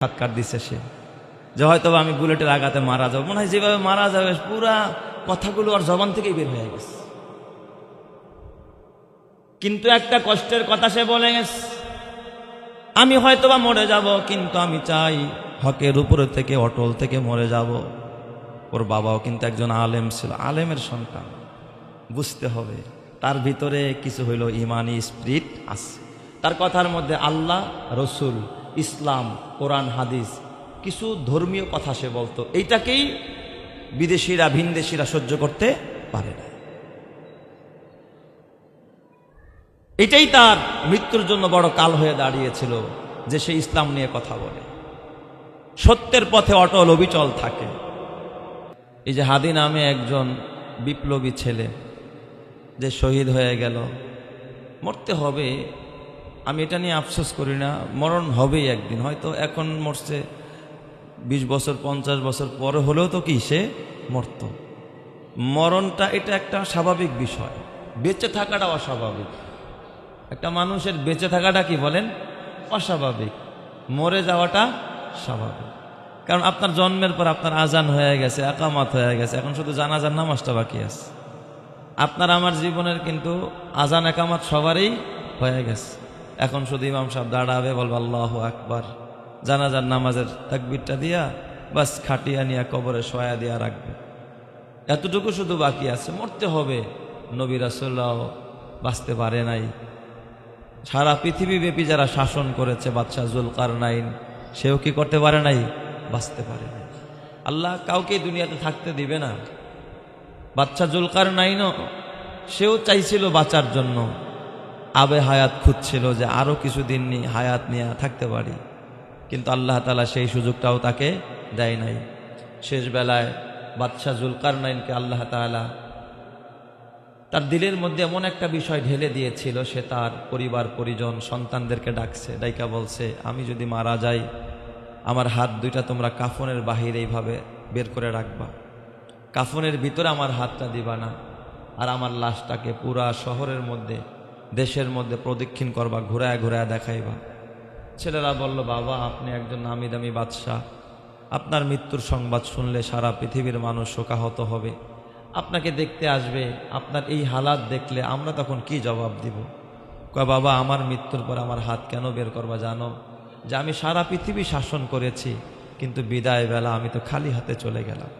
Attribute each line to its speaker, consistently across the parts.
Speaker 1: সাক্ষাৎ দিচ্ছে সে যে হয়তো আমি বুলেটের আঘাতে মারা যাবো, মনে হয় যেভাবে মারা যাবে পুরা কথাগুলো আর জবান থেকেই বের হয়ে গেছে। কিন্তু একটা কষ্টের কথা সে বলে গেছে, আমি হয়তোবা মরে যাব, কিন্তু আমি চাই হকের উপরে থেকে অটল থেকে মরে যাব। ওর বাবাও কিন্তু একজন আলেম ছিল, আলেমের সন্তান। বুঝতে হবে তার ভিতরে কিছু হইল ইমানি স্পিরিট আছে, তার কথার মধ্যে আল্লাহ, রসুল, ইসলাম, কোরআন, হাদিস, কিছু ধর্মীয় কথা সে বলতো। এইটাকেই বিদেশিরা ভিনদেশিরা সহ্য করতে পারে না। এটাই তার মৃত্যুর জন্য বড় কাল হয়ে দাঁড়িয়েছিল যে সে ইসলাম নিয়ে কথা বলে, সত্যের পথে অটল অবিচল থাকে। এই যে হাদি নামে একজন বিপ্লবী ছেলে যে শহীদ হয়ে গেল, মরতে হবে, আমি এটা নিয়ে আফসোস করি না, মরণ হবেই একদিন। হয়তো এখন মরছে, 20 বছর 50 বছর পরে হলেও তো কি সে মরত। মরণটা এটা একটা স্বাভাবিক বিষয়, বেঁচে থাকাটা অস্বাভাবিক। একটা মানুষের বেঁচে থাকাটা কি বলেন অস্বাভাবিক, মরে যাওয়াটা স্বাভাবিক। কারণ আপনার জন্মের পর আপনার আজান হয়ে গেছে, একামত হয়ে গেছে, এখন শুধু জানাজার নামাজটা বাকি আছে। আপনার আমার জীবনের কিন্তু আজান একামত সবারই হয়ে গেছে, এখন শুধু ইমাম সাহেব দাঁড়াবে, বলবে আল্লাহু আকবার, জানাজার নামাজের তাকবীরটা দিয়া বাস খাটিয়া নিয়ে কবরে শোয়া দিয়া রাখবে, এতটুকু শুধু বাকি আছে। মরতে হবে। নবী রাসূলুল্লাহ বাঁচতে পারে নাই। সারা পৃথিবীব্যাপী যারা শাসন করেছে, বাদশাহ জুলকারনাইন, সেও কি করতে পারে নাই? বাঁচতে পারে নাই। আল্লাহ কাউকে দুনিয়াতে থাকতে দিবে না। বাদশাহ জুলকারনাইনও সেও চাইছিল বাঁচার জন্য, আবে হায়াত খুঁজছিল যে আরো কিছুদিন হায়াত নিয়ে থাকতে পারি, কিন্তু আল্লাহ তাআলা সেই সুযোগটাও তাকে দেয় নাই। শেষ বেলায় বাদশাহ জুলকারনাইনকে আল্লাহ তাআলা তার দিলের মধ্যে এমন একটা বিষয় ঢেলে দিয়েছিল, সে তার পরিবার পরিজন সন্তানদেরকে ডাকছে, ডাইকা বলছে, আমি যদি মারা যাই, আমার হাত দুইটা তোমরা কাফনের বাহিরে এইভাবে বের করে রাখবা, কাফনের ভিতরে আমার হাতটা দিবা না, আর আমার লাশটাকে পুরা শহরের মধ্যে, দেশের মধ্যে প্রদক্ষিণ করবা, ঘুরায় ঘুরায় দেখাইবা। ছেলেরা বলল, বাবা আপনি একজন নামি দামি বাদশাহ, আপনার মৃত্যুর সংবাদ শুনলে সারা পৃথিবীর মানুষ শোকাহত হবে, আপনাকে দেখতে আসবে, আপনার এই হালাত দেখলে আমরা তখন কি জবাব দিব? কয়, বাবা আমার মৃত্যুর পর আমার হাত কেন বের করবা জানো? যে আমি সারা পৃথিবী শাসন করেছি, কিন্তু বিদায় বেলা আমি তো খালি হাতে চলে গেলাম।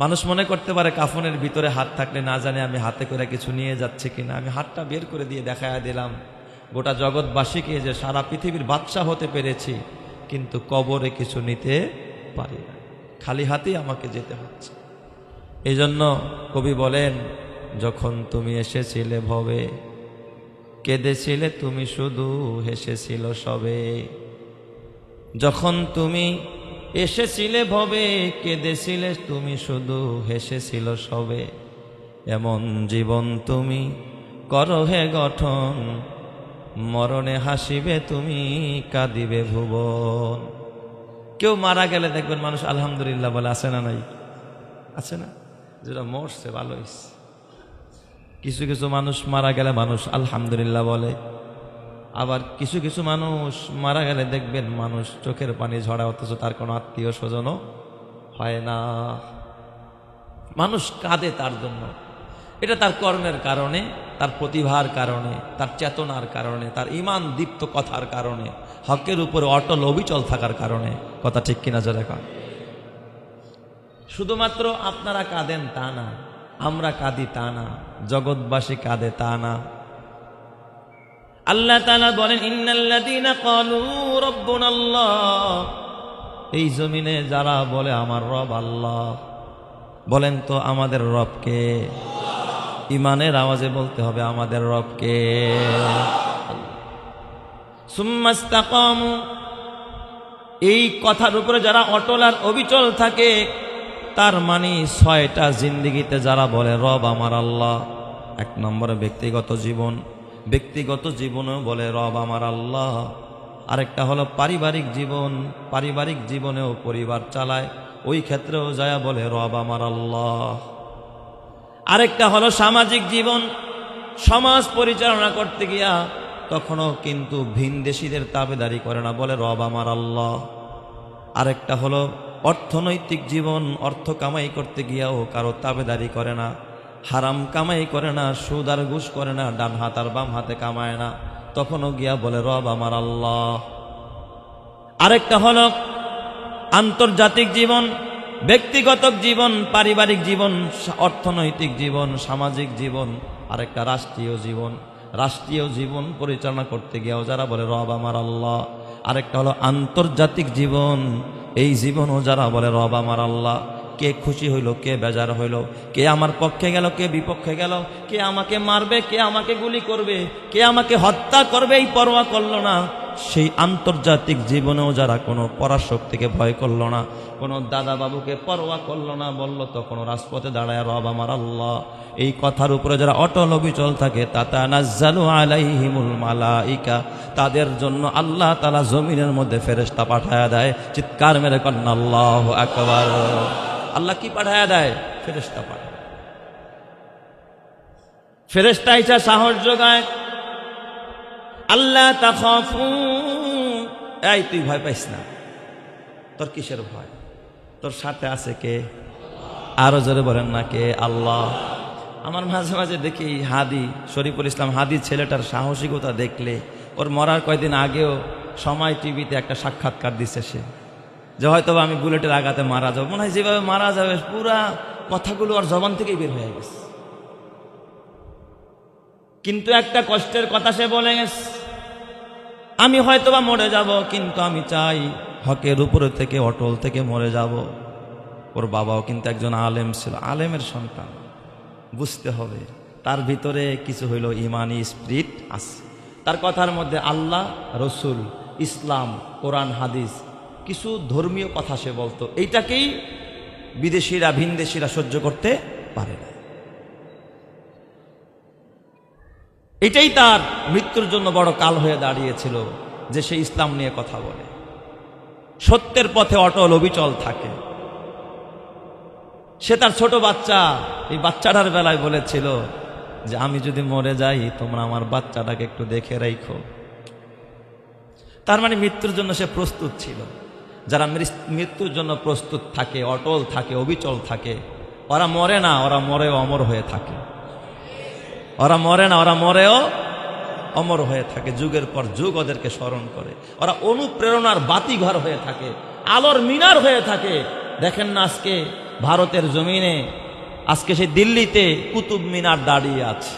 Speaker 1: মানুষ মনে করতে পারে কাফনের ভিতরে হাত থাকলে না জানে আমি হাতে করে কিছু নিয়ে যাচ্ছি কিনা, আমি হাতটা বের করে দিয়ে দেখায়া দিলাম গোটা জগৎবাসীকে যে সারা পৃথিবীর বাদশা হতে পেরেছি, কিন্তু কবরে কিছু নিতে পারি না, খালি হাতেই আমাকে যেতে হচ্ছে। এই জন্য কবি বলেন, যখন তুমি এসেছিলে ভবে, কেঁদেছিলে তুমি শুধু, হেসেছিল সবে। যখন তুমি এসেছিলে ভবে, কেঁদেছিলে তুমি শুধু, হেসেছিল সবে। এমন জীবন তুমি করো হে গঠন, মরণে হাসিবে তুমি, কাঁদিবে ভুবন। কেউ মারা গেলে দেখবেন মানুষ আলহামদুলিল্লাহ বলে, আছে না নাই? আছে না? যেটা মরছে ভালো হইছে। কিছু কিছু মানুষ মারা গেলে মানুষ আলহামদুলিল্লাহ বলে, আবার কিছু কিছু মানুষ মারা গেলে দেখবেন মানুষ চোখের পানি ঝরায়, অথচ তার কোনো আত্মীয় স্বজনও হয় না। মানুষ কাঁদে তার জন্য, এটা তার কর্মের কারণে, তার প্রতিভার কারণে, তার চেতনার কারণে, তার ঈমান দীপ্ত কথার কারণে, হকের উপরে অটল অবিচল থাকার কারণে। কথা ঠিক কিনা জোরে কন? শুধুমাত্র আপনারা কাঁদেন তা না, আমরা কাঁদি তা না, জগৎবাসী কাঁদে তা না। আল্লাহ তাআলা বলেন, ইন্নাল্লাযীনা ক্বালু রাব্বুনাল্লাহ, এই জমিনে যারা বলে আমার রব আল্লাহ, বলেন তো আমাদের রব কে? ঈমানের আওয়াজে বলতে হবে আমাদের রব কে? সুম্মা ইসতাকামু, এই কথার উপরে যারা অটল আর অবিচল থাকে, তার মানে 6টা জিন্দেগিতে যারা বলে রব আমার আল্লাহ। 1 নম্বরে ব্যক্তিগত জীবন, ব্যক্তিগত জীবনেও বলে রব আমার আল্লাহ। আরেকটা হলো পারিবারিক জীবন, পারিবারিক জীবনেও পরিবার চালায়, ওই ক্ষেত্রেও যায় বলে রব আমার আল্লাহ। আরেকটা হলো সামাজিক জীবন, সমাজ পরিচালনা করতে গিয়া তখনও কিন্তু ভিনদেশীদের তাবেদারি করে না, বলে রব আমার আল্লাহ। আরেকটা হলো অর্থনৈতিক জীবন, অর্থ কামাই করতে গিয়েও কারো তাবেদারি করে না, হারাম কামাই করে না, সুদ আর ঘুষ করে না, ডান হাত আর বাম হাতে কামায় না, তখনও গিয়া বলে রব আমার আল্লাহ। আরেকটা হলো আন্তর্জাতিক জীবন, ব্যক্তিগত জীবন, পারিবারিক জীবন, অর্থনৈতিক জীবন, সামাজিক জীবন, আরেকটা রাষ্ট্রীয় জীবন। রাষ্ট্রীয় জীবন পরিচালনা করতে গিয়েও যারা বলে রব আমার আল্লাহ। আরেকটা হলো আন্তর্জাতিক জীবন, এই জীবনও যারা বলে রব আমার আল্লাহ। কে খুশি হইল, কে বেজার হইল, কে আমার পক্ষে গেল, কে বিপক্ষে গেল, কে আমাকে মারবে, কে আমাকে গুলি করবে, কে আমাকে হত্যা করবে, এই পরোয়া করলো না। সেই আন্তর্জাতিক জীবনেও যারা কোনো পরাশক্তিকে ভয় করলো না, কোনো দাদা বাবুকে পরোয়া করলো না, বলল তখন রাজপথে দাঁড়ায় রব আমার আল্লাহ। এই কথার উপরে যারা অটল অবিচল থাকে, তাতানাজ্জালু আলাইহিমুল মালাইকা, তাদের জন্য আল্লাহ তাআলা জমিনের মধ্যে ফেরেশতা পাঠায়া দেয়। চিৎকার মেরে কন্না আল্লাহু আকবার। আল্লাহ কি পাঠায়া দেয়? ফেরেশতা পাঠায়। ফেরেশতা এসে সাহস যোগায়, আল্লাহ তাখাফু, এই তুই ভয় পাইস না, তোর কিসের ভয়? তোর সাথে আছে কে? আরো জোরে বলেন না কে? আল্লাহ। আমার মাঝে মাঝে দেখি হাদি, শরীফুল ইসলাম হাদি ছেলেটার সাহসিকতা দেখলে, ওর মরার কয়েকদিন আগেও সময় টিভিতে একটা সাক্ষাৎকার দিচ্ছে সে, যে হয়তো আমি বুলেটের আঘাতে মারা যাবো, মনে হয় যেভাবে মারা যাবে পুরা কথাগুলো ওর জবান থেকেই বের হয়ে গেছে। কিন্তু একটা কষ্টের কথা সে বলে গেছে, আমি হয়তোবা মরে যাব, কিন্তু আমি চাই হকের উপরে থেকে, অটল থেকে মরে যাব। ওর বাবাও কিন্তু একজন আলেম ছিল, আলেমের সন্তান। বুঝতে হবে তার ভিতরে কিছু হইল ইমানি স্পিরিট আছে। তার কথার মধ্যে আল্লাহ, রসুল, ইসলাম, কোরআন, হাদিস, কিছু ধর্মীয় কথা সে বলতো, এইটাকেই বিদেশিরা, ভিনদেশিরা সহ্য করতে পারে না। এটাই তার মৃত্যুর জন্য বড় কাল হয়ে দাঁড়িয়েছিল, যে সে ইসলাম নিয়ে কথা বলে, সত্যের পথে অটল অবিচল থাকে। সে তার ছোট বাচ্চা, এই বাচ্চাটার বেলায় বলেছিল যে আমি যদি মরে যাই, তোমরা আমার বাচ্চাটাকে একটু দেখে রাখো। তার মানে মৃত্যুর জন্য সে প্রস্তুত ছিল। যারা মৃত্যুর জন্য প্রস্তুত থাকে, অটল থাকে, অবিচল থাকে, ওরা মরে না, ওরা মরেও অমর হয়ে থাকে। ওরা মরে না, ওরা মরেও অমর হয়ে থাকে। যুগের পর যুগ ওদেরকে স্মরণ করে। ওরা অনুপ্রেরণার বাতিঘর হয়ে থাকে, আলোর মিনার হয়ে থাকে। দেখেন না আজকে ভারতের জমিনে, আজকে সেই দিল্লিতে কুতুব মিনার দাঁড়িয়ে আছে।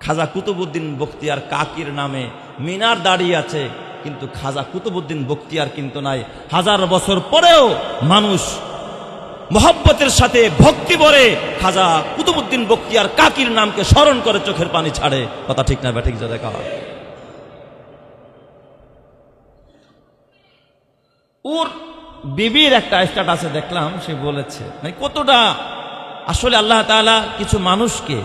Speaker 1: খাজা কুতুবউদ্দিন বখতিয়ার কাকির নামে মিনার দাঁড়িয়ে আছে, কিন্তু খাজা কুতুবউদ্দিন বখতিয়ার কিন্তু নাই। 1000 বছর পরেও মানুষ মোহব্বতের সাথে, ভক্তি ভরে খাজা কুতুবউদ্দিন বখতিয়ার কাকির নামকে স্মরণ করে চোখের পানি ছাড়ে। কথা ঠিক না ব্যাঠিক? যা দেখা হয়। ওর বিবির একটা স্ট্যাটাসে দেখলাম, সে বলেছে কতটা আসলে আল্লাহ তাআলা কিছু মানুষকে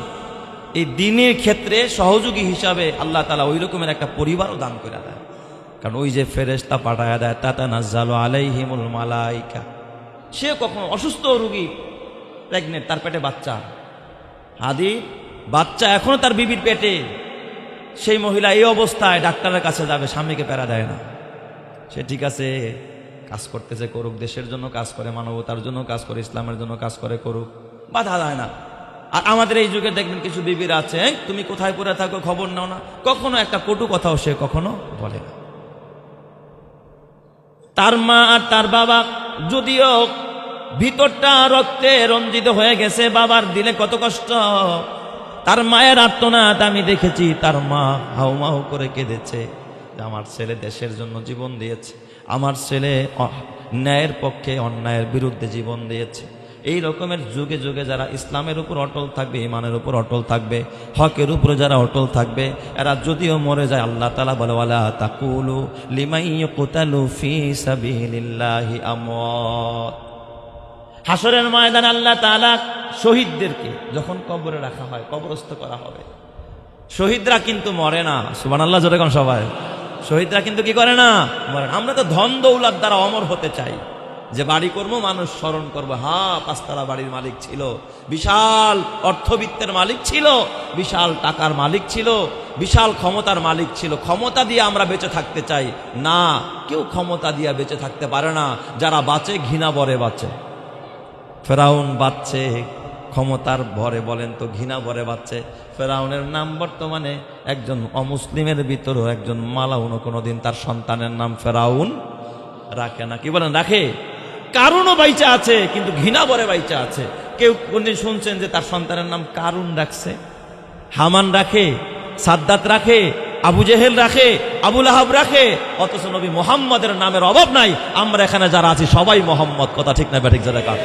Speaker 1: এই দ্বীনের ক্ষেত্রে সহযোগী হিসাবে আল্লাহ তাআলা ওই রকমের একটা পরিবারও দান করে দেয়। কারণ ওই যে ফেরেশতা পাঠায়া দেয়, তাতানাজ্জালু আলাইহিমুল মালাইকা। সে কখনো অসুস্থ রোগী, প্রেগনেন্ট, তার পেটে বাচ্চা, হাদি বাচ্চা এখনো তার বিবির পেটে, সেই মহিলা এই অবস্থায় ডাক্তারের কাছে যাবে, স্বামীকে প্যারা দেয় না। সে ঠিক আছে, কাজ করতেছে, করুক, দেশের জন্য কাজ করে, মানবতার জন্য কাজ করে, ইসলামের জন্য কাজ করে, করুক, বাধা দেয় না। আর আমাদের এই যুগে দেখবেন কিছু বিবির আছে, তুমি কোথায় পড়ে থাকো খবর নাও না, কখনো একটা কটু কথাও সে কখনো বলে না। তার মা আর তার বাবা যদিও ভিতরটা রক্তে রঞ্জিত হয়ে গেছে, বাবার দিলে কত কষ্ট। তার মায়ের আর্তনাদ আমি দেখেছি, তার মা হাউমাউ করে কেঁদেছে, আমার ছেলে দেশের জন্য জীবন দিয়েছে, আমার ছেলে ন্যায়ের পক্ষে, অন্যায়ের বিরুদ্ধে জীবন দিয়েছে। এই রকমের যুগে যুগে যারা ইসলামের উপর অটল থাকবে, ইমানের উপর অটল থাকবে, হকের উপরে যারা অটল থাকবে, এরা যদিও মরে যায়, আল্লাহ তাআলা বলে ওয়ালা তাকুলু লিমান ইয়ুকতালু ফি সাবিলিল্লাহি আমওয়াত। হাসরের ময়দানে আল্লাহ তাআলা শহীদদেরকে যখন কবরে রাখা হয়, কবরস্থ করা হবে, শহীদরা কিন্তু মরে না। সুবহানাল্লাহ, জোরে কোন সবাই। শহীদরা কিন্তু কি করে না? মরে না। আমরা তো ধন দৌলত দ্বারা অমর হতে চাই, যে বাড়ি করবো, মানুষ স্মরণ করবো। হ্যাঁ, 5 তলা বাড়ির মালিক ছিল, বিশাল অর্থবিত্তের মালিক ছিল, বিশাল টাকার মালিক ছিল, বিশাল ক্ষমতার মালিক ছিল, ক্ষমতা দিয়ে আমরা বেঁচে থাকতে চাই না। কেউ ক্ষমতা দিয়ে বেঁচে থাকতে পারে না। যারা বাঁচে ঘৃণা ভরে বাঁচে। ফেরাউন বাঁচছে ক্ষমতার ভরে, বলেন তো ঘৃণা ভরে বাঁচছে। ফেরাউনের নাম বর্তমানে একজন অমুসলিমের ভিতরেও একজন মালাউনও কোনোদিন তার সন্তানের নাম ফেরাউন রাখে না। কি বলেন, রাখে? কারুনও বাইচা আছে, কিন্তু ঘৃণা ভরে বাইচা আছে। কেউ কোনদিন শুনছেন যে তার সন্তানের নাম কারুন রাখছে? হামান রাখে, সাদ্দাত রাখে, আবু জেহেল রাখে, আবু লাহাব রাখে, অথচ নবী মুহাম্মদের নামের অভাব নাই। আমরা এখানে যারা আছি সবাই মোহাম্মদ। কথা ঠিক না ব্যাঠিক? যারা কার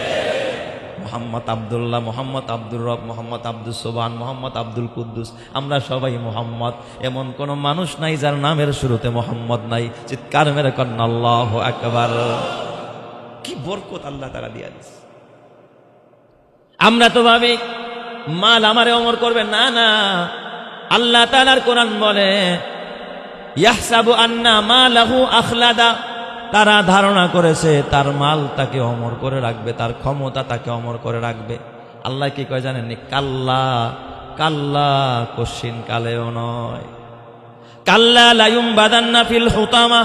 Speaker 1: মোহাম্মদ আব্দুল্লাহ, মোহাম্মদ আব্দুর রব, মোহাম্মদ আব্দুল সোবান, মোহাম্মদ আব্দুল কুদ্দুস, আমরা সবাই মোহাম্মদ। এমন কোন মানুষ নাই যার নামের শুরুতে মোহাম্মদ নাই। চিৎকার মেরে কন্যা আল্লাহু আকবার। কি বরকত আল্লাহ তাআলা দিয়া দিয়েছে। আমরা তো ভাবি মাল আমারে অমর করবে, না না। আল্লাহ তাআলার কোরআন বলে ইয়াহসাবু আন্না মালাহু আখলাদা, তারা ধারণা করেছে তার মাল তাকে অমর করে রাখবে, তার ক্ষমতা তাকে অমর করে রাখবে। আল্লাহ কি কয় জানেননি? কাল্লা কাল্লা, কশিন কালেও নয়। কাল্লা লায়ুমবাদান্না ফিল হুতামা,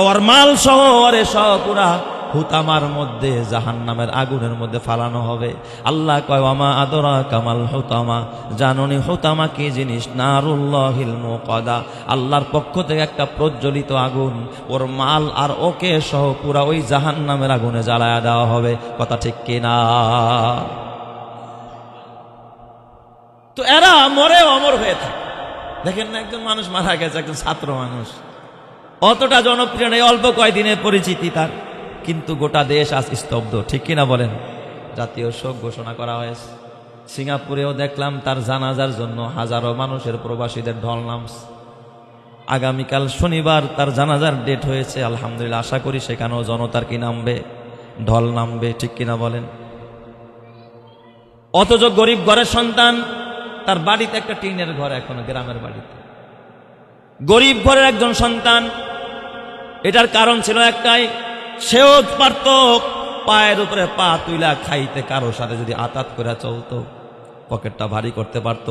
Speaker 1: ওর মাল সহ ওরে সহ পুরা হুতামার মধ্যে, জাহান্নামের আগুনের মধ্যে ফালানো হবে। আল্লাহ কয় ওয়ামা আদরা কামাল হুতামা, জাননি হুতামা কি জিনিস? নারুল্লাহিল মুকাদা, আল্লাহর পক্ষ থেকে একটা প্রজ্বলিত আগুন। ওর মাল আর ওকে সহ পুরা ওই জাহান্নামের আগুনে জ্বালায়া দেওয়া হবে। কথা ঠিক কিনা? তো এরা মরে অমর হয়ে থাকে। দেখেন না, একজন মানুষ মারা গেছে, একজন ছাত্র মানুষ, অতটা জনপ্রিয় নেই, অল্প কয়েকদিনের পরিচিতি তার, কিন্তু গোটা দেশ আজ স্তব্ধ। ঠিক কিনা বলেন? জাতীয় শোক ঘোষণা করা হয়েছে। সিঙ্গাপুরেও দেখলাম তার জানাজার জন্য হাজারো মানুষের, প্রবাসীদের ঢল নামছে। আগামীকাল শনিবার তার জানাজার ডেট হয়েছে। আলহামদুলিল্লাহ, আশা করি সেখানেও জনতার কি নামবে, ঢল নামবে। ঠিক কিনা বলেন? অথচ গরিব ঘরের সন্তান, তার বাড়িতে একটা টিনের ঘর, এখনো গ্রামের বাড়িতে, গরিব ঘরের একজন সন্তান। এটার কারণ ছিল একটাই, সেও পারত পায়ের উপরে পা তুইলা খাইতে, কারো সাথে যদি আতাত করে চলতো, পকেটটা ভারী করতে পারত,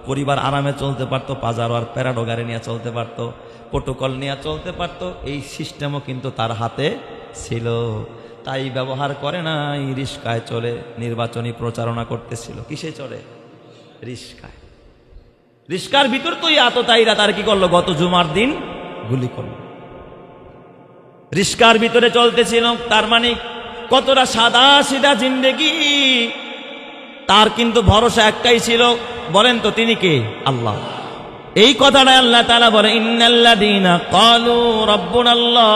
Speaker 1: পরিবার আরামে চলতে পারত, পাজারো আর প্যারাডো গাড়ি নিয়ে চলতে পারত, প্রোটোকল নিয়ে চলতে পারত। এই সিস্টেমও কিন্তু তার হাতে ছিল, তাই ব্যবহার করে নাই, রিস্কায় চলে নির্বাচনী প্রচারণা করতেছিল। কিসে চলে? রিস্কায়। রিস্কার ভিতর তো আততায়ীরা তার কি করলো? গত জুমার দিন গুলি করলো। রিস্কার ভিতরে চলতেছিল। তার মানে কতটা সাদা সিধা জিন্দেগি তার, কিন্তু ভরসা একটাই ছিল। বলেন তো তিনি কে? আল্লাহ। এই কথাটা আল্লাহ তাআলা বলে, ইন্নাল্লাযীনা ক্বালু রাব্বুনাল্লাহ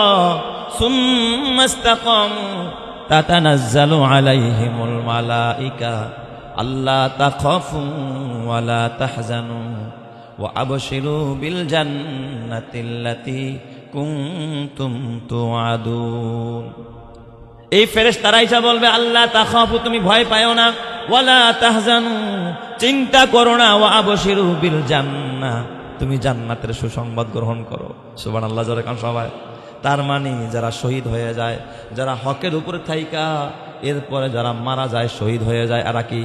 Speaker 1: সুম্মা ইসতাকামু তাতানাজ্জালু আলাইহিমুল মালায়েকা আল্লা তাখাফু ওয়া লা তাহজানু ওয়া আবশিরু বিল জান্নাতিল্লাতী কুনতুম তুআদুন। এই ফেরেশতারা এসে বলবে, আল্লাহ তাখাফু, তুমি ভয় পাও না, ওয়ালা তাহজানু, চিন্তা করো না, ওয়া আবশিরু বিল জান্নাহ, তুমি জান্নাতের সুসংবাদ গ্রহণ করো। সুবহানাল্লাহ, জোরে কান সবাই। তার মানে যারা শহীদ হয়ে যায়, যারা হকের উপরে থাইকা এরপরে যারা মারা যায়, শহীদ হয়ে যায়, এরা কি?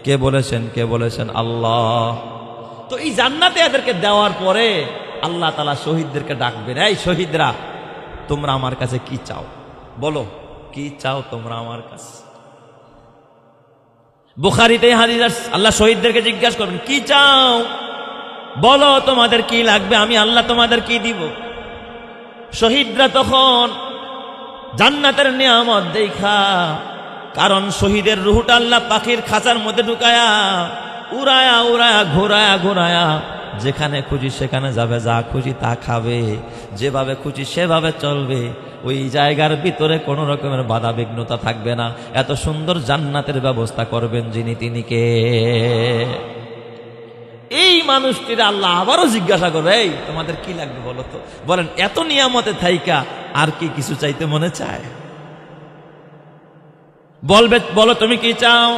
Speaker 1: কে বলেছেন? কে বলেছেন? আল্লাহ। তো এই জান্নাতে এদেরকে দেওয়ার পরে আল্লাহ তাআলা শহীদদেরকে ডাকবেন, এই শহীদরা, তোমরা আমার কাছে কি চাও? বলো, কি চাও তোমরা আমার কাছে? বুখারীতে হাদিস, আল্লাহ শহীদদেরকে জিজ্ঞাসা করবেন, কি চাও? বলো তোমাদের কি লাগবে, আমি আল্লাহ তোমাদের কি দিব। শহীদরা তখন জান্নাতের নিয়ামত দেখা, কারণ শহীদের রুহটা আল্লাহ পাখির খাঁচার মধ্যে ঢুকায়া উড়ায়া উড়ায়া ঘোরায়া ঘোরায়া যেখানে খুশি সেখানে যাবে, যা খুশি তা খাবে, যেভাবে খুশি সেভাবে চলবে। ওই জায়গার ভিতরে কোনো রকমের বাধা বিঘ্নতা থাকবে না। এত সুন্দর জান্নাতের ব্যবস্থা করবেন যিনি, তিনি কে? এই মানুষটির আল্লাহ আবারও জিজ্ঞাসা করবে, এই তোমাদের কি লাগবে বলো তো। বলেন, এত নিয়ামতে থাইকা আর কি কিছু চাইতে মনে চায়? বলবে, বলো তুমি কি চাও?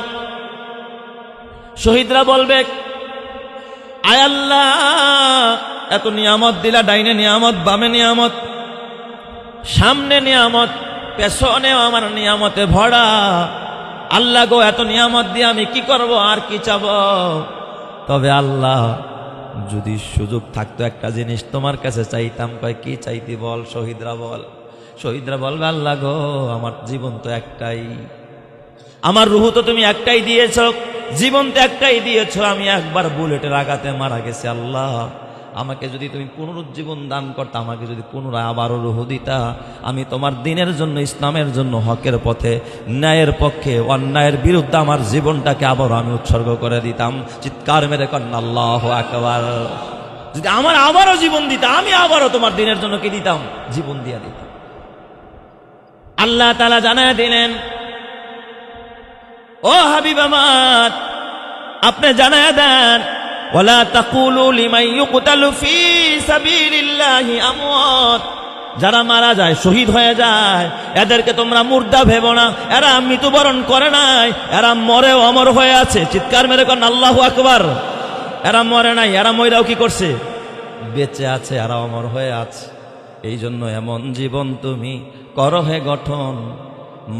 Speaker 1: শহীদরা বলবে, আয় আল্লাহ, এত নিয়ামত দিলা, ডাইনে নিয়ামত, বামে নিয়ামত, সামনে নিয়ামত, পেছনেও আমার নিয়ামতে ভরা। আল্লাহ গো, এত নিয়ামত দিয়ে আমি কি করব, আর কি চাবো? তবে আল্লাহ, যদি সুযোগ থাকতো একটা জিনিস তোমার কাছে চাইতাম। কয় কি চাইতি বল? শহীদরা বলবে আল্লাহ গো, আমার জীবন তো একটাই, আমার রুহু তো তুমি একটাই দিয়েছ, জীবন তো একটাই দিয়েছ, আমি একবার বুলেটের আঘাতে মারা গেছি। আল্লাহ আমাকে যদি তুমি পুনরুজ্জীবন দান করতে, আমাকে যদি পুনরায় আবারও রুহু দিতা, আমি তোমার দিনের জন্য, ইসলামের জন্য, হকের পথে, ন্যায়ের পক্ষে, অন্যায়ের বিরুদ্ধে আমার জীবনটাকে আবারও আমি উৎসর্গ করে দিতাম। চিৎকার মেরে কন্যা আল্লাহু আকবার। যদি আমার আবারও জীবন দিতা, আমি আবারও তোমার দিনের জন্য কি দিতাম? জীবন দিয়া দিতাম। আল্লাহ তাআলা জানায় দিলেন, ও হাবিব আমার, আপনি জানায় দেন, ওয়ালা তাকুলু লিমান ইউকতালু ফি সাবিলিল্লাহি আমওয়াত, যারা মারা যায়, শহীদ হয়ে যায়, এদেরকে তোমরা মুর্দা ভেবো না। এরা মৃত্যুবরণ করে নাই, এরা মরে অমর হয়ে আছে। চিৎকার মেরে কোন আল্লাহু আকবার। এরা মরে নাই, এরা মইরাও কি করছে? বেঁচে আছে, এরা অমর হয়ে আছে। এই জন্য এমন জীবন তুমি করো হে গঠন,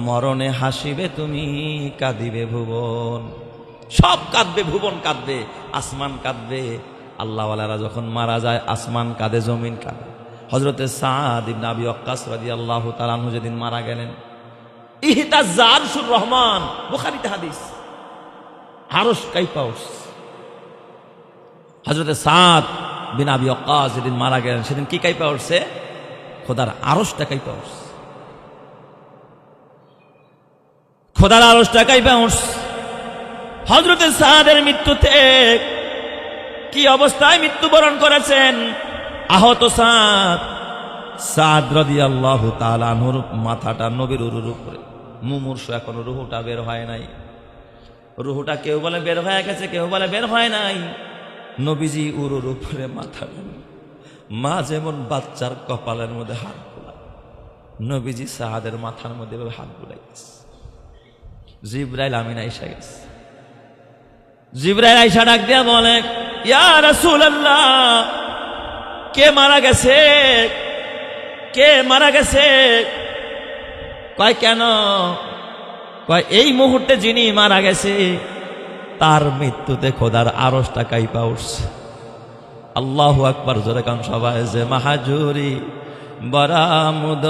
Speaker 1: মরণে হাসিবে তুমি, কাঁদিবে ভুবন। সব কাঁদবে, ভুবন কাঁদবে, আসমান কাঁদবে। আল্লাহওয়ালারা যখন মারা যায়, আসমান কাঁদে, জমিন কাঁদে। হযরতে সাদ ইবনে আবি ওয়াক্কাস রাদিয়াল্লাহু তাআলা আনহু যেদিন মারা গেলেন, ইহতাজ্জা আরশুর রহমান, বুখারীতে হাদিস, আরশ কাঁপা উঠছে। হযরতে সাদ বিন আবি ওয়াক্কাস যেদিন মারা গেলেন, সেদিন কি কাঁপা উঠছে? খোদার আরশটা কাঁপা উঠছে, খোদার আরশটা কাঁপা উঠছে। হযরতে সাদের মৃত্যুতে কি অবস্থায় মৃত্যুবরণ করেছেন? আহত সাদ রাদিয়াল্লাহু তাআলা আনহুর মাথাটা নবীর উরুর উপরে, মুমূর্ষু, এখনো রুহুটা বের হয় নাই। রুহুটা কেউ বলে বের হয়ে গেছে, কেউ বলে বের হয় নাই। নবীজি উরুর উপরে মাথা, মা যেমন বাচ্চার কপালের মধ্যে হাত বুলায়, নবীজি সাদের মাথার মধ্যে হাত বুলাইছে। জিবরাইল আমিন আয়েশা গেছে। জিবরাইল আয়েশা ডাক দিয়া বলে, ইয়া রাসূলুল্লাহ, কে মারা গেছে? কে মারা গেছে? কয় কেন? কয় এই মুহূর্তে যিনি মারা গেছে, তার মৃত্যুতে খোদার আরশটা কাঁপা উঠছে। আল্লাহু আকবার, জোরে কান সবাই। যে মাহাজুরি বরামুদ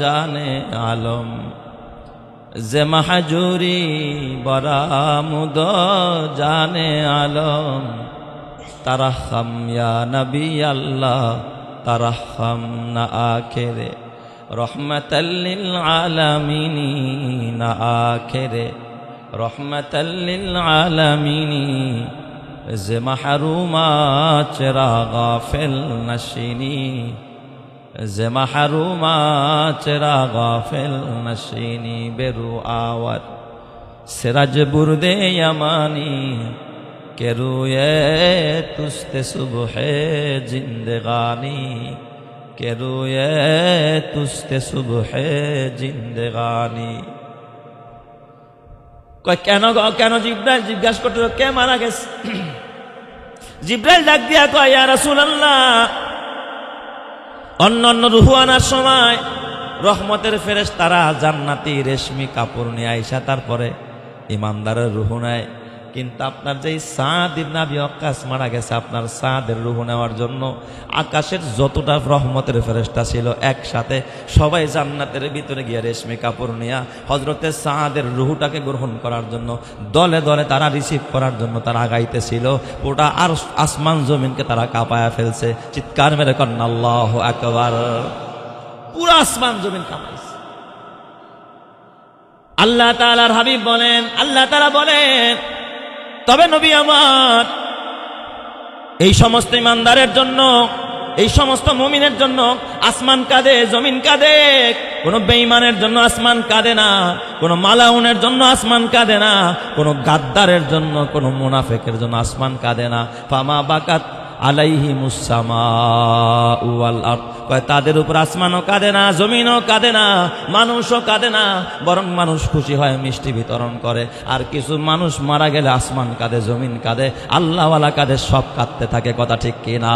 Speaker 1: জানে আলম, যে মাহাজুরি বরামুদ জানে আলম, তারাহম ইয়া নবী আল্লাহ, তারাহম না আখেরে, রহমাতাল লিল আলামিন, আখেরে রহমাতাল লিল আলামিন। যে মাহরুমা চেরা গাফিল নশিনী, যে মাহরুমা চেরা গাফিল নশিনী, বেরু আওয়ার সিরাজ বুরদে ইয়ামানি, কে রুয়ে তুস্তে সুবহে জিন্দেগানি, কে রুয়ে তুস্তে সুবহে জিন্দেগানি। কয় কেন কেন? জিবরাইল জিজ্ঞাসা করতে, কে মারা গেছে? জিবরাইল ডাক দিয়া কয়, ইয়া রাসূলুল্লাহ, অন্যান্য রূহ আনার সময় রহমতের ফেরেশতারা জান্নাতি রেশমি কাপড় নিয়ে আইসা তারপরে ইমানদারের রূহ নেয়, কিন্তু আপনার যেই সাদ ইবনে আবি ওয়াক্কাস মারা গেছে, আপনার সাদের রূহ নেওয়ার জন্য আকাশের যতটা রহমতের ফেরেশতা ছিল একসাথে সবাই জান্নাতের ভিতরে গিয়ে রেশমি কাপড় নিয়ে হযরতে সাদের রূহটাকে গ্রহণ করার জন্য দলে দলে তারা রিসিভ করার জন্য তারা আগাইতেছিল। ওটা আর আসমান জমিনকে তারা কাঁপায়া ফেলছে। চিৎকার মেরে কন্যা আল্লাহু আকবার। পুরো আসমান জমিন কাঁপাইছে। আল্লাহ তাআলার হাবিব বলেন, আল্লাহ তাআলা বলেন, তবে নবী আমার, এই সমস্ত ইমানদারের জন্য, এই সমস্ত মুমিনের জন্য আসমান কাঁদে, জমিন কাঁদে। কোন বেঈমানের জন্য আসমান কাঁদে না, কোন মালাউনের জন্য আসমান কাঁদে না, কোন গাদ্দারের জন্য, কোন মুনাফিকের জন্য আসমান কাঁদে না। ফামা বাকাত আলাইহিমুস সামাউ ওয়াল আরদ, কয় তাদের উপর আসমানও কাঁদে না, জমিনও কাঁদে না, মানুষও কাঁদে না, বরং মানুষ খুশি হয়, মিষ্টি বিতরণ করে। আর কিছু মানুষ মারা গেলে আসমান কাঁদে, জমিন কাঁদে, আল্লাহওয়ালা কাঁদে, সব কাঁদতে থাকে। কথা ঠিক কিনা?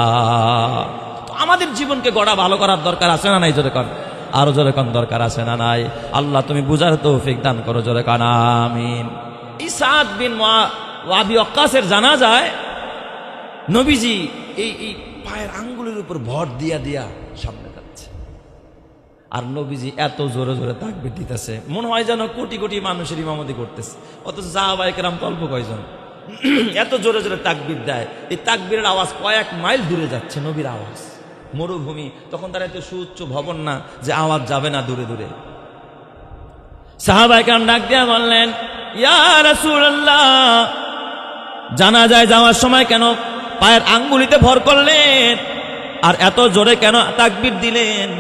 Speaker 1: আমাদের জীবনকে গড়া ভালো করার দরকার আছে না নাই? জোরে কর, আরো জোরে কন, দরকার আছে না নাই? আল্লাহ তুমি বুঝার তৌফিক দান করো, জোরে কন আমিন। সাদ বিন আবি ওয়াক্কাসের জানাজায় নবীজি এই পায়ের আঙ্গুলের উপর ভর দিয়া দিয়া সামনে যাচ্ছে। আর নবীজি এত জোরে জোরে তাকবীর দিতেছে, মনে হয় যেন কোটি কোটি মানুষের ইমামতি করতেছে, অথচ সাহাবায়ে কেরাম অল্প কয়জন। এত জোরে জোরে তাকবীর দেয়, এই তাকবীরের আওয়াজ কয়েক মাইল দূরে যাচ্ছে, নবীর আওয়াজ। মরুভূমি, তখন তারা এত সুউচ্চ ভবন না যে আওয়াজ যাবে না দূরে দূরে। সাহাবায়ে কেরাম ডাক দিয়া বললেন, ইয়া রাসূলুল্লাহ, জানাজায় যাওয়ার সময় কেন পায়ের আঙ্গুলিতে ভর করলেন আর এত জোরে কেন তাকবীর দিলেন?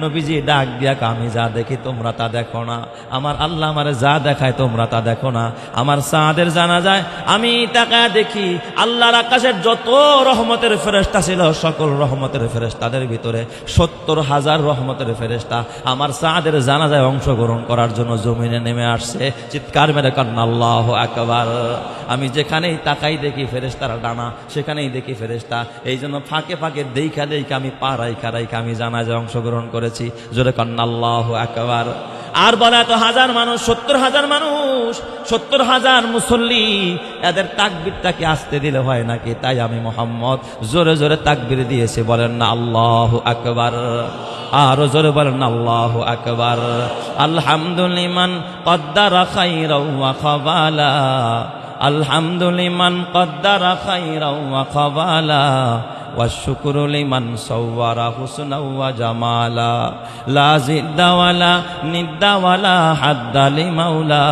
Speaker 1: নবীজি ডাক দিয়া, আমি যা দেখি তোমরা তা দেখো না, আমার আল্লাহ আমারে যা দেখায় তোমরা তা দেখো না। আমার সাদের জানাজায় আমি তাকায় দেখি আল্লাহর আকাশের যত রহমতের ফেরেশতা ছিল, সকল রহমতের ফেরেশতাদের ভিতরে 70,000 রহমতের ফেরেশতা আমার সাদের জানাজায় অংশগ্রহণ করার জন্য জমিনে নেমে আসছে। চিৎকার মেরে কান্না আল্লাহু আকবার। আমি যেখানেই তাকাই দেখি ফেরেশতারা ডানা, সেখানেই দেখি ফেরেশতা। এই জন্য ফাঁকে ফাঁকে দেখা আমি পা রাইখা রাইখা আমি জানাজায় অংশগ্রহণ করেছি। জোরে কান্না আল্লাহু আকবার। আর বলে এত হাজার মানুষ, 70,000 মানুষ, 70,000 মুসল্লি, এদের তাকবীরটাকে আসতে দিলে হয় নাকি? তাই আমি মুহাম্মদ জোরে জোরে তাকবীর দিয়েছি। বলেন না আল্লাহু আকবার, আরো জোরে বলেন না আল্লাহু আকবার। আলহামদুলিমান কদ্দারা খাইরাও ওয়া খাবালা, আলহামদুলিমান কদ্দারা খাইরাও ওয়া খাবালা, والشكر لمن صور حسنا وجمالا، لا زد ولا ند ولا حد لمولا،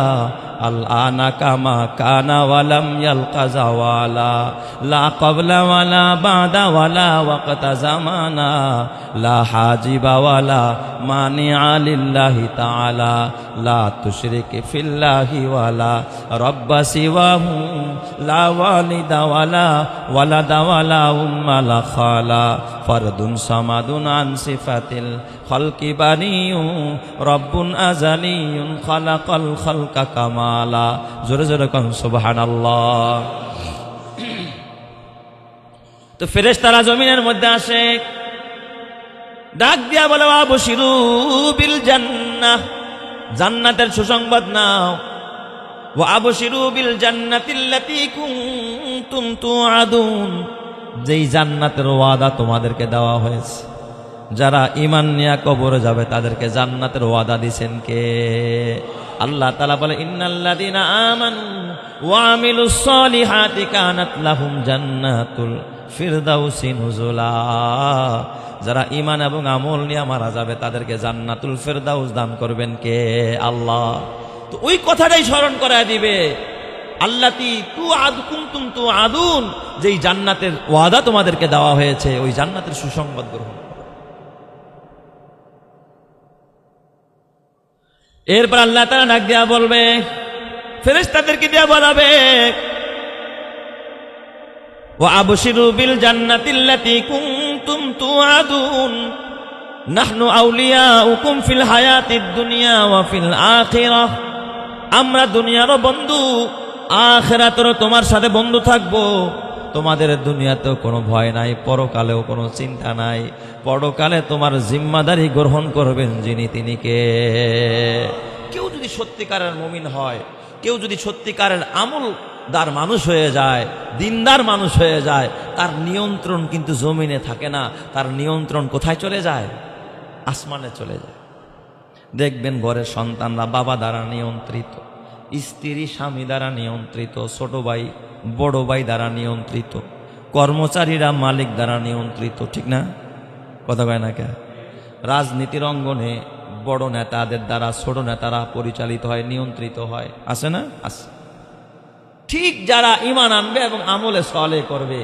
Speaker 1: الآن كما كان ولم يلق زوالا، لا قبل ولا بعد ولا وقت زمانا، لا حاجب ولا مانع لله تعالى، لا تشرك في الله ولا رب سواه، لا والد ولا ولد ولا أم لا خالا، فرد صمد عن صفة الخلق بني، رب أزلي خلق الخلق كمالا। জোরে জোরে কোন সুবহানাল্লাহ। তো ফেরেশতারা জমিনের মধ্যে আসে, ডাক দিয়া বলে, আবশিরু বিল জান্নাহ, জান্নাতের সুসংবাদ নাও। ওয়া আবশিরু বিল জান্নাতিল্লাতী কুনতুম তুআদুন, যেই জান্নাতের ওয়াদা তোমাদেরকে দেওয়া হয়েছে। যারা ঈমান নিয়ে কবরে যাবে তাদেরকে জান্নাতের ওয়াদা দিবেন কে? আল্লাহ তাআলা বলে, ইন্নাল্লাযীনা আমানু ওয়া আমিলুস সলিহাতি কানাত লাহুম জান্নাতুল ফিরদাউসি নুজুলা, যারা ঈমান এবং আমল নিয়ে মারা যাবে তাদেরকে জান্নাতুল ফিরদাউস দান করবেন কে? আল্লাহ। তো ওই কথাটাই স্মরণ করায় দিবে, আল্লাতী কুনতুম তুআদুন, যেই জান্নাতের ওয়াদা তোমাদেরকে দেওয়া হয়েছে, ওই জান্নাতের সুসংবাদ গ্রহণ। এরপর আল্লাহ তাআলা ডাক দিয়া বলবে, ফেরেশতাদেরকে দিয়া বলাবে, ওয়া আবশিরু বিল জান্নাতিল্লাতী কুনতুম তুআদুন, নাহনু আউলিয়াউকুম ফিল হায়াতিদ দুনিয়া ওয়া ফিল আখিরাহ, আমরা দুনিয়ারও বন্ধু, আখিরাতেরও তোমার সাথে বন্ধু থাকবো। তোমাদের দুনিয়াতেও কোনো ভয় নাই, পরকালেও কোনো চিন্তা নাই। পরকালে তোমার জিম্মাদারি গ্রহণ করবেন যিনি, তিনি কে? কেউ যদি সত্যিকারের মুমিন হয়, কেউ যদি সত্যিকারের আমলদার মানুষ হয়ে যায়, দিনদার মানুষ হয়ে যায়, তার নিয়ন্ত্রণ কিন্তু জমিনে থাকে না, তার নিয়ন্ত্রণ কোথায় চলে যায়? আসমানে চলে যায়। দেখবেন ঘরের সন্তানরা বাবা দ্বারা নিয়ন্ত্রিত, স্ত্রী স্বামী দ্বারা নিয়ন্ত্রিত, ছোট ভাই বড় ভাই দ্বারা নিয়ন্ত্রিত, কর্মচারীরা মালিক দ্বারা নিয়ন্ত্রিত, ঠিক না? কথা কয় না কে? রাজনীতির অঙ্গনে বড় নেতাদের দ্বারা ছোট নেতারা পরিচালিত হয়, নিয়ন্ত্রিত হয়, আছে না? আছে। ঠিক যারা ঈমান আনবে এবং আমলে সলে করবে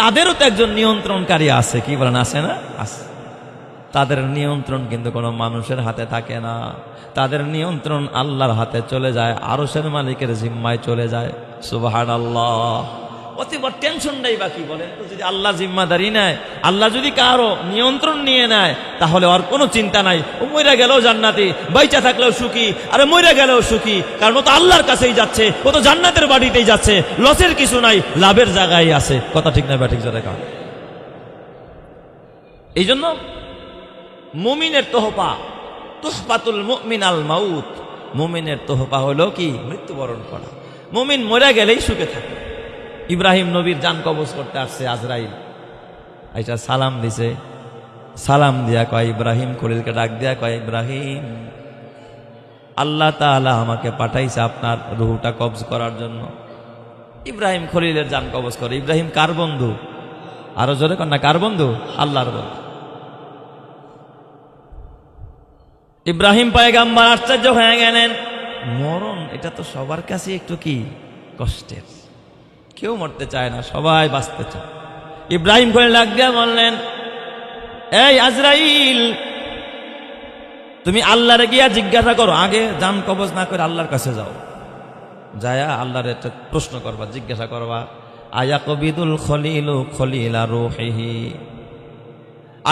Speaker 1: তাদেরও তো একজন নিয়ন্ত্রণকারী আছে, কি বলেন? আছে না? আছে। তাদের নিয়ন্ত্রণ কিন্তু কোনো মানুষের হাতে থাকে না, তাদের নিয়ন্ত্রণ আল্লাহর হাতে চলে যায়, আরশের মালিকের জিম্মায় চলে যায়। সুবহানাল্লাহ। অতএব টেনশন নাই বাকি, বলেন তো? যদি আল্লাহ জিম্মাদারি নেয়, আল্লাহ যদি কারো নিয়ন্ত্রণ নিয়ে নেয়, তাহলে আর কোনো চিন্তা নাই। ও মইরা গেলেও জান্নাতি, বাইচা থাকলেও সুখী, আরে মইরা গেলেও সুখী, কারণ ও তো আল্লাহর কাছেই যাচ্ছে, ও তো জান্নাতের বাড়িতেই যাচ্ছে, লসের কিছু নাই, লাভের জায়গায় আছে। কথা ঠিক না? ঠিক জোরে কারণ এই জন্য মুমিনের তোহফা, তুহফাতুল মুমিন আল মাউত, মুমিনের তোহফা হলো কি? মৃত্যুবরণ করা। মুমিন মরে গেলেই সুখে থাকে। ইব্রাহিম নবীর জান কবজ করতে আসছে আজরাইল, আইসা সালাম দিছে, সালাম দিয়া কয় ইব্রাহিম খলিলকে ডাক দিয়া কয় ইব্রাহিম, আল্লাহ তাআলা আমাকে পাঠাইছে আপনার রুহটা কবজ করার জন্য। ইব্রাহিম খলিলের জান কবজ করে। ইব্রাহিম কার বন্ধু? আরো জোরে কর না, কার বন্ধু? আল্লাহর বন্ধু। ইব্রাহিম পয়গম্বর আশ্চর্য হয়ে গেলেন। মরণ এটা তো সবার কাছে একটু কি কষ্টের, কেউ মরতে চায় না, সবাই বাঁচতে চায়। ইব্রাহিম করে লাগ দিয়া বললেন, এই আজরাইল, তুমি আল্লাহরে গিয়া জিজ্ঞাসা করো, আগে জান কবজ না করে আল্লাহর কাছে যাও, যায়া আল্লাহর একটা প্রশ্ন করবা, জিজ্ঞাসা করবা, আয়াকবিদুল খলিলু খলিলা রূহিহি,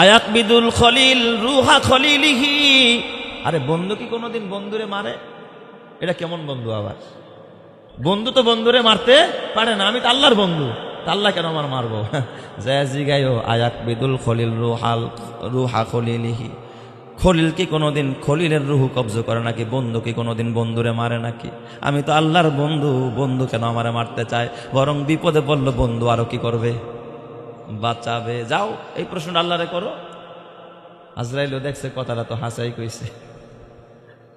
Speaker 1: আয়াকবিদুল খলিল রূহা খলিলিহি। আরে বন্ধু কি কোনোদিন বন্ধুরে মারে? এটা কেমন বন্ধু আবার? বন্ধু তো বন্ধুরে মারতে পারে না, আমি তো আল্লাহর বন্ধু, তা আল্লাহ কেন আমার মারবো? যায় জিগাইও আয়াকবিদুল খলিল রূহা খলিলিহি, খলিল কি কোনোদিন খলিলের রুহু কবজ করে নাকি? বন্ধু কি কোনোদিন বন্ধুরে মারে নাকি? আমি তো আল্লাহর বন্ধু, বন্ধু কেন আমারে মারতে চায়? বরং বিপদে পড়লো বন্ধু আরো কি করবে? বাঁচাবে। যাও এই প্রশ্নটা আল্লাহরে করো। আজরাইলও দেখছে কথাটা তো হাসাই কইছে,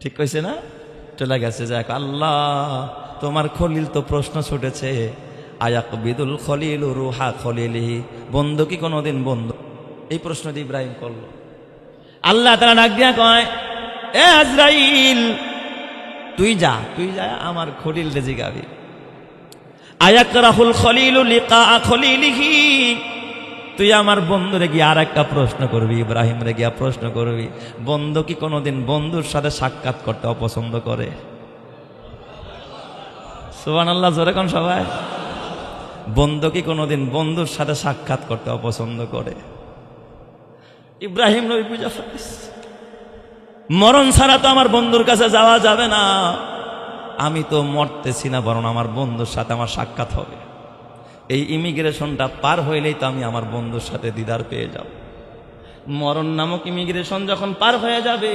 Speaker 1: ঠিক কইছে না? চলে গেছে, যাক আল্লাহ তোমার খলিল তো প্রশ্ন ছুটেছে, আয়াকবিদুল খলিল রুহা খলিলিহি, বন্ধু কি কোনোদিন বন্ধু? এই প্রশ্ন দিয়ে ইব্রাহিম করলো। আল্লাহ তাআলা ডাক দিয়া কয়, এ আজরাইল, তুই যা আমার খলিল রে জিগাবি, আয়াকরাহুল খলিলু লিকা খলিলিহি, তুই আমার বন্ধুরে গিয়ে আর একটা প্রশ্ন করবি, ইব্রাহিম রে গিয়া প্রশ্ন করবি, বন্ধু কি কোনোদিন বন্ধুর সাথে সাক্ষাৎ করতে অপছন্দ করে? সুবহানাল্লাহ, জোরে কোন সবাই। বন্ধু কি কোনোদিন বন্ধুর সাথে সাক্ষাৎ করতে অপছন্দ করে? ইব্রাহিম নবী বুঝা ফেলিস, মরণ ছাড়া তো আমার বন্ধুর কাছে যাওয়া যাবে না, আমি তো মরতেছি না, বরং আমার বন্ধুর সাথে আমার সাক্ষাৎ হবে। এই ইমিগ্রেশনটা পার হইলেই তো আমি আমার বন্ধুর সাথে দিদার পেয়ে যাব। মরণ নামক ইমিগ্রেশন যখন পার হয়ে যাবে,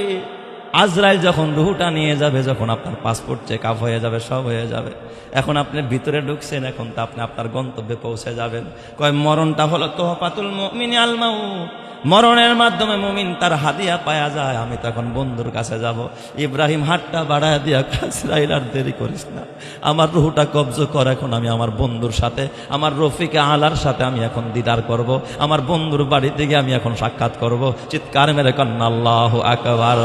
Speaker 1: আজরাইল যখন রুহুটা নিয়ে যাবে, যখন আপনার পাসপোর্ট চেক আপ হয়ে যাবে, সব হয়ে যাবে, এখন আপনি ভিতরে ঢুকছেন, এখন তো আপনি আপনার গন্তব্যে পৌঁছে যাবেন। কয় মরণটা হলো তোহফাতুল মুমিনি আল মাউত, মরণের মাধ্যমে মুমিন তার হাদিয়া পায়া যায়। আমি তখন বন্ধুর কাছে যাব। ইব্রাহিম হাতটা বাড়ায় দিয়া, আজরাইল আর দেরি করিস না, আমার রুহটা কবজ কর, এখন আমি আমার বন্ধুর সাথে, আমার রফিকে আলার সাথে আমি এখন দিদার করব, আমার বন্ধুর বাড়িতে গিয়ে আমি এখন সাক্ষাৎ করব। চিৎকার মেরে কন্না আল্লাহু আকবার।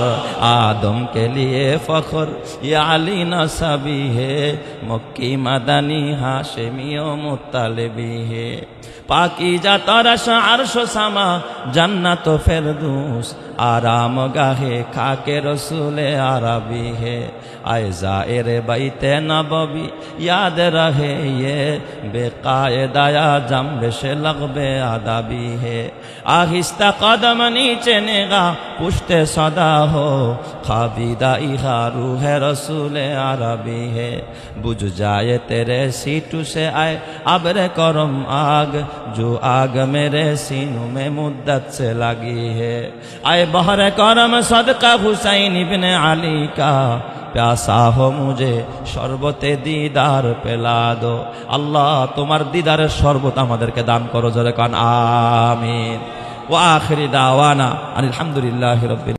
Speaker 1: आदम के लिए फखर ये अली नसबी है, मक्की मदनी हाशिमी मुत्तलिबी है, पाकीज़ा तरश अर्श समा जन्नत फिरदौस आराम गाहे खाके रसूल अरबी है, आए ज़ाहिर बैते नबवी याद रहे ये बेकायदा जंबिश लगबे अदबी है, आहिस्ता कदम नीचे निगाह पुश्ते सदा हो, खाबिदा इहा रूह रसूल अरबी है, बुझ जाए तेरे सीटू से आए अब्र करम आग, जो आग मेरे सीनों में मुद्दत से लगी है, आए बहर करम सदका हुसैन इब्ने अली का, प्यासा हो मुझे शरबते दीदार पिला दो। अल्लाह तुम्हार दीदारेर शरबत आमादेरके दान करो, जरे कान आमीन। वा आखिरी दावाना अनिल हामदुलिल्लाहि रब्बिल